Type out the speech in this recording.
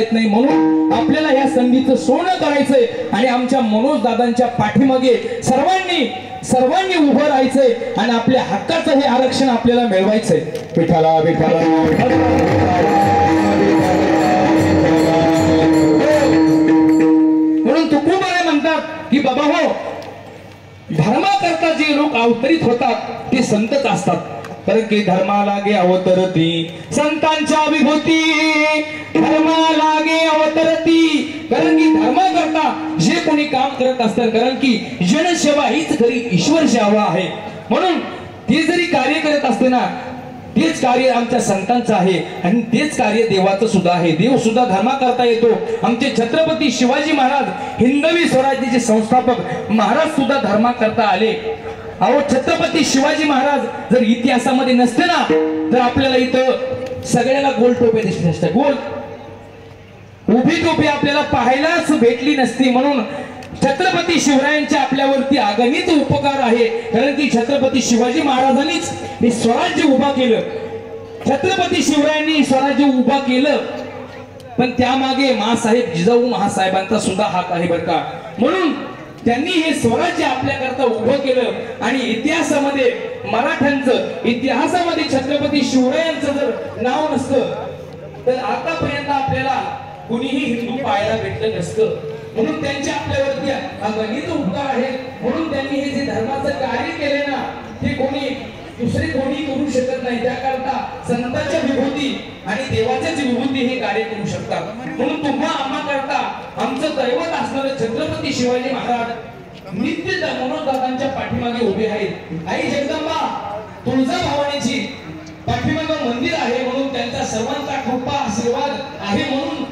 येत नाही, म्हणून आपल्याला या संधीचं सोनं करायचंय आणि आमच्या मनोज दादांच्या पाठीमागे सर्वांनी उभं राहायचंय आणि आपल्या हक्काचं हे आरक्षण आपल्याला मिळवायचंय. विठाला विठाला म्हणून तुकोबाराय म्हणतात की बाबा हो, धर्माकरता जे लोक अवतरित होतात ते संतच असतात. कारण की धर्मालागे अवतरती संतांच्या विभूती, धर्मालागे अवतरती. कारण की धर्माकरता जे कोणी काम करत असतात, कारण की जनसेवा हीच खरी ईश्वर सेवा आहे. म्हणून ते जरी कार्य करत असते ना, तेच कार्य आमच्या संतांचं आहे आणि तेच कार्य देवाचं सुद्धा आहे. देव सुद्धा धर्माकरता येतो. आमचे छत्रपती शिवाजी महाराज, हिंदवी स्वराज्याचे संस्थापक महाराज सुद्धा धर्माकरता आले. अहो, छत्रपती शिवाजी महाराज जर इतिहासामध्ये नसते ना, तर आपल्याला इथं सगळ्याला गोल टोपे दिसले असते. गोल उभी टोपी आपल्याला पाहायलाच भेटली नसती. म्हणून छत्रपती शिवरायांच्या आपल्यावरती अगणित उपकार आहे. कारण की छत्रपती शिवाजी महाराजांनीच हे स्वराज्य उभा केलं. छत्रपती शिवरायांनी स्वराज्य उभा केलं, पण त्यामागे महासाहेब जिजाऊ महासाहेबांचा सुद्धा हात आहे बरं का. म्हणून त्यांनी हे स्वराज्य आपल्याकरता उभं केलं आणि इतिहासामध्ये मराठ्यांचं, इतिहासामध्ये छत्रपती शिवरायांचं जर नाव नसतं तर आतापर्यंत आपल्याला कुणीही हिंदू पाहायला भेटलं नसतं. म्हणून त्यांच्या आपल्यावरती अगणित उपकार आहेत. म्हणून त्यांनी हे जे धर्माचं कार्य केले ना, ते दुसरे कोणी करू शकत नाही. त्याकरता संतांच्या विभूती आणि देवाच्याच विभूती हे कार्य करू शकतात. म्हणून तुम्हा आम्हा करता आमचं दैवत असणारे छत्रपती शिवाजी महाराज नित्य मनोज दादांच्या पाठीमागे उभे आहेत. आई जगदंबा तुळजाभवानीची पाठीमागे मंदिर आहे, म्हणून त्यांचा सर्वांचा कृपा आशीर्वाद आहे. म्हणून